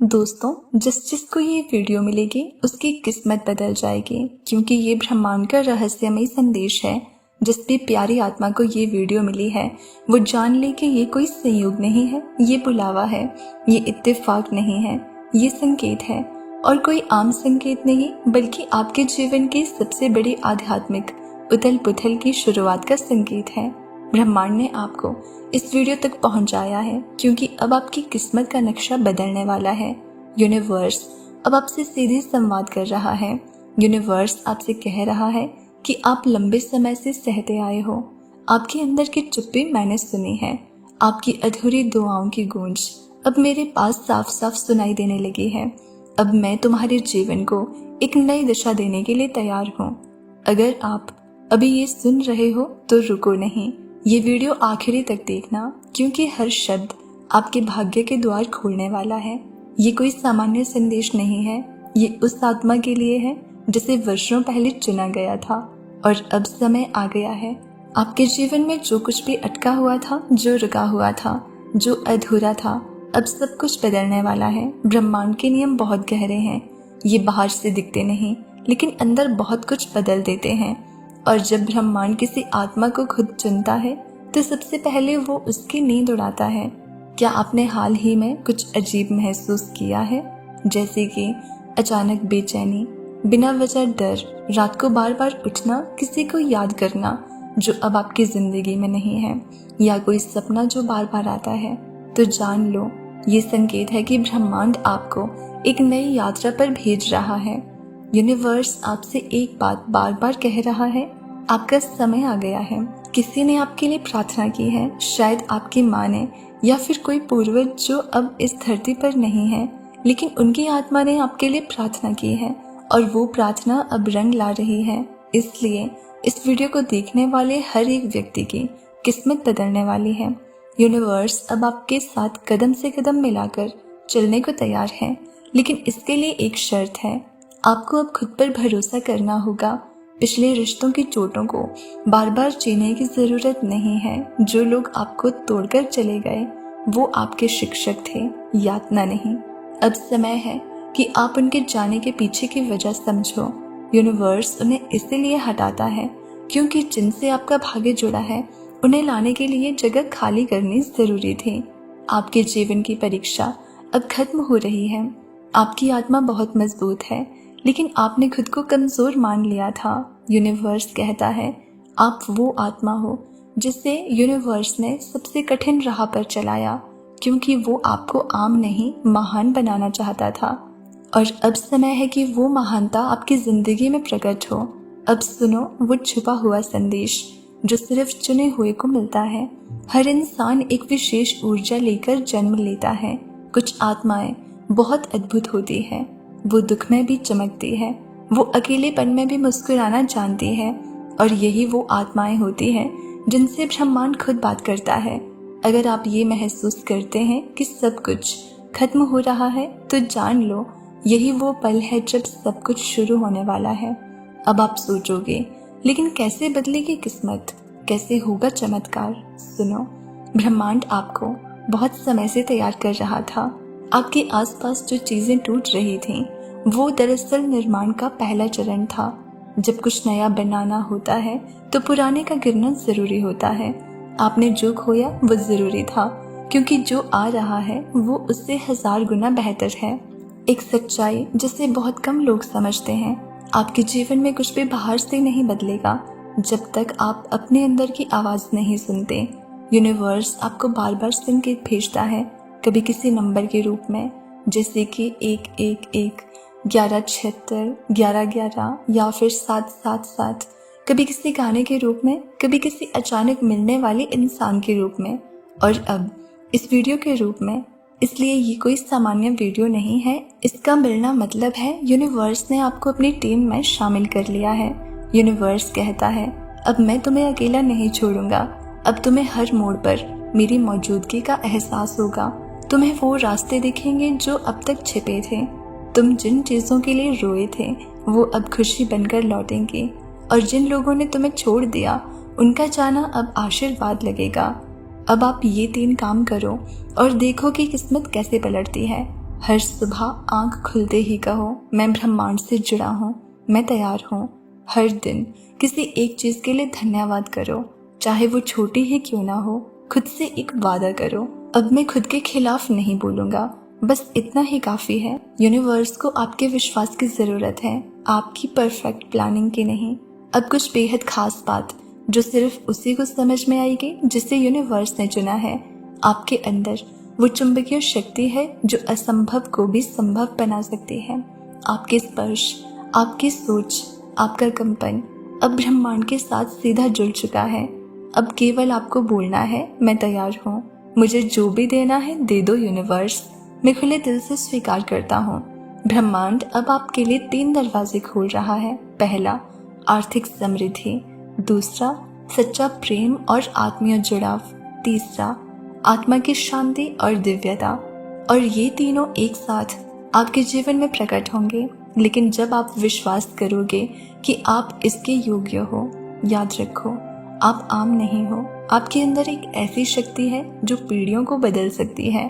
दोस्तों, जिसको ये वीडियो मिलेगी उसकी किस्मत बदल जाएगी, क्योंकि ये ब्रह्मांड का रहस्यमय संदेश है। जिस भी प्यारी आत्मा को ये वीडियो मिली है वो जान ले कि ये कोई संयोग नहीं है, ये बुलावा है, ये इत्तेफाक नहीं है, ये संकेत है। और कोई आम संकेत नहीं, बल्कि आपके जीवन की सबसे बड़ी आध्यात्मिक उथल पुथल की शुरुआत का संकेत है। ब्रह्मांड ने आपको इस वीडियो तक पहुंचाया है, क्योंकि अब आपकी किस्मत का नक्शा बदलने वाला है। यूनिवर्स अब आपसे सीधे संवाद कर रहा है। यूनिवर्स आपसे कह रहा है कि आप लंबे समय से सहते आए हो। आपके अंदर की चुप्पी मैंने सुनी है। आपकी अधूरी दुआओं की गूंज अब मेरे पास साफ साफ सुनाई देने लगी है। अब मैं तुम्हारे जीवन को एक नई दिशा देने के लिए तैयार हूँ। अगर आप अभी ये सुन रहे हो तो रुको नहीं, ये वीडियो आखिरी तक देखना, क्योंकि हर शब्द आपके भाग्य के द्वार खोलने वाला है। ये कोई सामान्य संदेश नहीं है, ये उस आत्मा के लिए है जिसे वर्षों पहले चुना गया था और अब समय आ गया है। आपके जीवन में जो कुछ भी अटका हुआ था, जो रुका हुआ था, जो अधूरा था, अब सब कुछ बदलने वाला है। ब्रह्मांड के नियम बहुत गहरे हैं। ये बाहर से दिखते नहीं, लेकिन अंदर बहुत कुछ बदल देते हैं। और जब ब्रह्मांड किसी आत्मा को खुद चुनता है तो सबसे पहले वो उसकी नींद उड़ाता है। क्या आपने हाल ही में कुछ अजीब महसूस किया है, जैसे कि अचानक बेचैनी, बिना वजह डर, रात को बार बार उठना, किसी को याद करना जो अब आपकी जिंदगी में नहीं है, या कोई सपना जो बार बार आता है? तो जान लो, ये संकेत है कि ब्रह्मांड आपको एक नई यात्रा पर भेज रहा है। यूनिवर्स आपसे एक बात बार बार कह रहा है, आपका समय आ गया है। किसी ने आपके लिए प्रार्थना की है, शायद आपकी माँ ने, या फिर कोई पूर्वज जो अब इस धरती पर नहीं है, लेकिन उनकी आत्मा ने आपके लिए प्रार्थना की है और वो प्रार्थना अब रंग ला रही है। इसलिए इस वीडियो को देखने वाले हर एक व्यक्ति की किस्मत बदलने वाली है। यूनिवर्स अब आपके साथ कदम से कदम मिलाकर चलने को तैयार है, लेकिन इसके लिए एक शर्त है। आपको अब खुद पर भरोसा करना होगा। पिछले रिश्तों की चोटों को बार बार जीने की जरूरत नहीं है। जो लोग आपको तोड़कर चले गए वो आपके शिक्षक थे, यातना नहीं। अब समय है कि आप उनके जाने के पीछे की वजह समझो। यूनिवर्स उन्हें इसीलिए हटाता है क्योंकि जिनसे आपका भाग्य जुड़ा है उन्हें लाने के लिए जगह खाली करनी जरूरी थी। आपके जीवन की परीक्षा अब खत्म हो रही है। आपकी आत्मा बहुत मजबूत है, लेकिन आपने खुद को कमजोर मान लिया था। यूनिवर्स कहता है आप वो आत्मा हो जिसे यूनिवर्स ने सबसे कठिन राह पर चलाया, क्योंकि वो आपको आम नहीं महान बनाना चाहता था। और अब समय है कि वो महानता आपकी जिंदगी में प्रकट हो। अब सुनो वो छुपा हुआ संदेश जो सिर्फ चुने हुए को मिलता है। हर इंसान एक विशेष ऊर्जा लेकर जन्म लेता है। कुछ आत्माएं बहुत अद्भुत होती है, वो दुख में भी चमकती है, वो अकेलेपन में भी मुस्कुराना जानती है। और यही वो आत्माएं होती हैं जिनसे ब्रह्मांड खुद बात करता है। अगर आप ये महसूस करते हैं कि सब कुछ खत्म हो रहा है तो जान लो, यही वो पल है जब सब कुछ शुरू होने वाला है। अब आप सोचोगे, लेकिन कैसे बदलेगी किस्मत, कैसे होगा चमत्कार? सुनो, ब्रह्मांड आपको बहुत समय से तैयार कर रहा था। आपके आसपास जो चीजें टूट रही थीं, वो दरअसल निर्माण का पहला चरण था। जब कुछ नया बनाना होता है तो पुराने का गिरना जरूरी होता है। आपने जो खोया वो जरूरी था, क्योंकि जो आ रहा है वो उससे 1000 गुना बेहतर है। एक सच्चाई जिसे बहुत कम लोग समझते हैं, आपके जीवन में कुछ भी बाहर से नहीं बदलेगा जब तक आप अपने अंदर की आवाज नहीं सुनते। यूनिवर्स आपको बार बार संकेत भेजता है, कभी किसी नंबर के रूप में, जैसे कि 111, 1176, 1111 या फिर 777, कभी किसी गाने के रूप में, कभी किसी अचानक मिलने वाले इंसान के रूप में, और अब इस वीडियो के रूप में। इसलिए ये कोई सामान्य वीडियो नहीं है। इसका मिलना मतलब है यूनिवर्स ने आपको अपनी टीम में शामिल कर लिया है। यूनिवर्स कहता है अब मैं तुम्हें अकेला नहीं छोड़ूंगा। अब तुम्हें हर मोड़ पर मेरी मौजूदगी का एहसास होगा। तुम्हें वो रास्ते दिखेंगे जो अब तक छिपे थे। तुम जिन चीजों के लिए रोए थे वो अब खुशी बनकर लौटेंगी, और जिन लोगों ने तुम्हें छोड़ दिया उनका जाना अब आशीर्वाद लगेगा। अब आप ये 3 काम करो और देखो कि किस्मत कैसे पलटती है। हर सुबह आंख खुलते ही कहो, मैं ब्रह्मांड से जुड़ा हूँ, मैं तैयार हूँ। हर दिन किसी एक चीज़ के लिए धन्यवाद करो, चाहे वो छोटी ही क्यों ना हो। खुद से एक वादा करो, अब मैं खुद के खिलाफ नहीं बोलूँगा, बस इतना ही काफ़ी है। यूनिवर्स को आपके विश्वास की ज़रूरत है, आपकी परफेक्ट प्लानिंग की नहीं। अब कुछ बेहद खास बात जो सिर्फ उसी को समझ में आएगी जिसे यूनिवर्स ने चुना है। आपके अंदर वो चुंबकीय शक्ति है जो असंभव को भी संभव बना सकती है। आपके स्पर्श, आपकी सोच, आपका कंपन अब ब्रह्मांड के साथ सीधा जुड़ चुका है। अब केवल आपको बोलना है, मैं तैयार हूँ, मुझे जो भी देना है दे दो यूनिवर्स, मैं खुले दिल से स्वीकार करता हूँ। ब्रह्मांड अब आपके लिए 3 दरवाजे खोल रहा है। पहला, आर्थिक समृद्धि। दूसरा, सच्चा प्रेम और आत्मीय जुड़ाव। तीसरा, आत्मा की शांति और दिव्यता। और ये तीनों एक साथ आपके जीवन में प्रकट होंगे, लेकिन जब आप विश्वास करोगे कि आप इसके योग्य हो। याद रखो, आप आम नहीं हो, आपके अंदर एक ऐसी शक्ति है जो पीढ़ियों को बदल सकती है।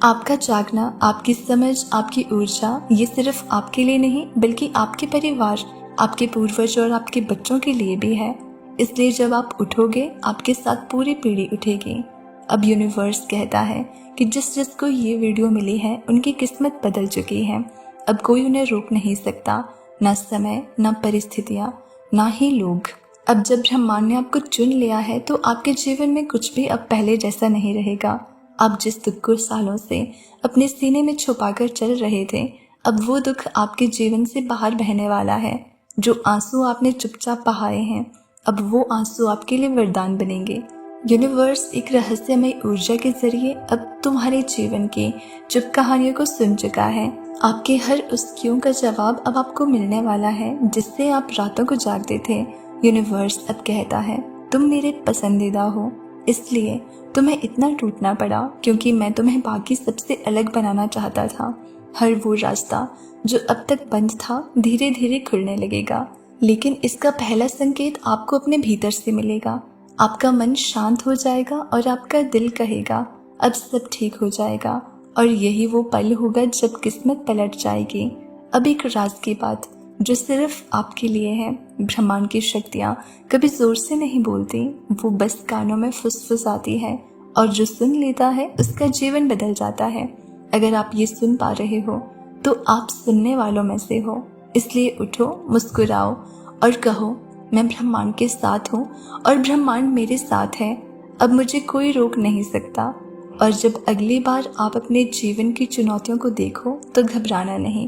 आपका जागना, आपकी समझ, आपकी ऊर्जा, ये सिर्फ आपके लिए नहीं बल्कि आपके परिवार, आपके पूर्वज और आपके बच्चों के लिए भी है। इसलिए जब आप उठोगे, आपके साथ पूरी पीढ़ी उठेगी। अब यूनिवर्स कहता है कि जिसको ये वीडियो मिली है उनकी किस्मत बदल चुकी है। अब कोई उन्हें रोक नहीं सकता, ना समय, ना परिस्थितियाँ, ना ही लोग। अब जब ब्रह्मांड ने आपको चुन लिया है तो आपके जीवन में कुछ भी अब पहले जैसा नहीं रहेगा। आप जिस दुख को सालों से अपने सीने में छुपाकर चल रहे थे, अब वो दुख आपके जीवन से बाहर बहने वाला है। जो आंसू आपने चुपचाप बहाए हैं, अब वो आंसू आपके लिए वरदान बनेंगे। यूनिवर्स एक रहस्यमय ऊर्जा के जरिए अब तुम्हारे जीवन की चुप कहानियों को सुन चुका है। आपके हर उस क्यों का जवाब अब आपको मिलने वाला है जिससे आप रातों को जागते थे। यूनिवर्स अब कहता है, तुम मेरे पसंदीदा हो, इसलिए तुम्हें इतना टूटना पड़ा क्योंकि मैं तुम्हें बाकी सबसे अलग बनाना चाहता था। हर वो रास्ता जो अब तक बंद था धीरे धीरे खुलने लगेगा, लेकिन इसका पहला संकेत आपको अपने भीतर से मिलेगा। आपका मन शांत हो जाएगा और आपका दिल कहेगा अब सब ठीक हो जाएगा। और यही वो पल होगा जब किस्मत पलट जाएगी। अब एक राज की बात जो सिर्फ आपके लिए है। ब्रह्मांड की शक्तियाँ कभी जोर से नहीं बोलती, वो बस कानों में फुसफुसाती है, और जो सुन लेता है उसका जीवन बदल जाता है। अगर आप ये सुन पा रहे हो तो आप सुनने वालों में से हो। इसलिए उठो, मुस्कुराओ और कहो, मैं ब्रह्मांड के साथ हूँ और ब्रह्मांड मेरे साथ है। अब मुझे कोई रोक नहीं सकता। और जब अगली बार आप अपने जीवन की चुनौतियों को देखो तो घबराना नहीं,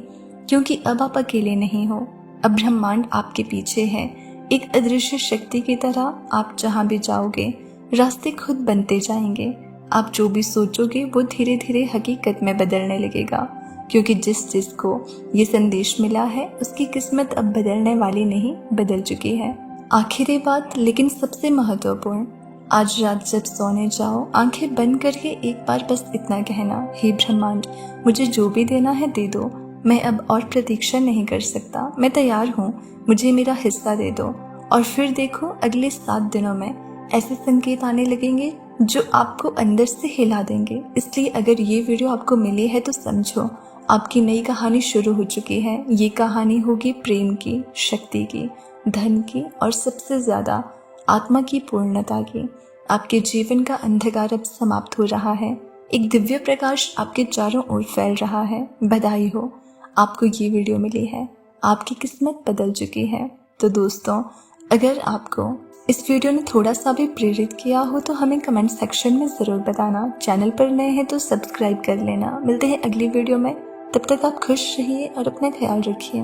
क्योंकि अब आप अकेले नहीं हो। अब ब्रह्मांड आपके पीछे है। एक अदृश्य शक्ति की तरह आप जहाँ भी जाओगे रास्ते खुद बनते जाएंगे। आप जो भी सोचोगे वो धीरे धीरे हकीकत में बदलने लगेगा, क्योंकि जिस जिसको ये संदेश मिला है उसकी किस्मत अब बदलने वाली नहीं, बदल चुकी है। आखिरी बात लेकिन सबसे महत्वपूर्ण, आज रात जब सोने जाओ आंखें बंद करके एक बार बस इतना कहना, हे ब्रह्मांड, मुझे जो भी देना है दे दो, मैं अब और प्रतीक्षा नहीं कर सकता, मैं तैयार हूँ, मुझे मेरा हिस्सा दे दो। और फिर देखो अगले 7 दिनों में ऐसे संकेत आने लगेंगे जो आपको अंदर से हिला देंगे। इसलिए अगर ये वीडियो आपको मिली है तो समझो आपकी नई कहानी शुरू हो चुकी है। ये कहानी होगी प्रेम की, शक्ति की, धन की और सबसे ज्यादा आत्मा की पूर्णता की। आपके जीवन का अंधकार अब समाप्त हो रहा है, एक दिव्य प्रकाश आपके चारों ओर फैल रहा है। बधाई हो, आपको ये वीडियो मिली है, आपकी किस्मत बदल चुकी है। तो दोस्तों, अगर आपको इस वीडियो ने थोड़ा सा भी प्रेरित किया हो तो हमें कमेंट सेक्शन में ज़रूर बताना। चैनल पर नए हैं तो सब्सक्राइब कर लेना। मिलते हैं अगली वीडियो में, तब तक आप खुश रहिए और अपना ख्याल रखिए।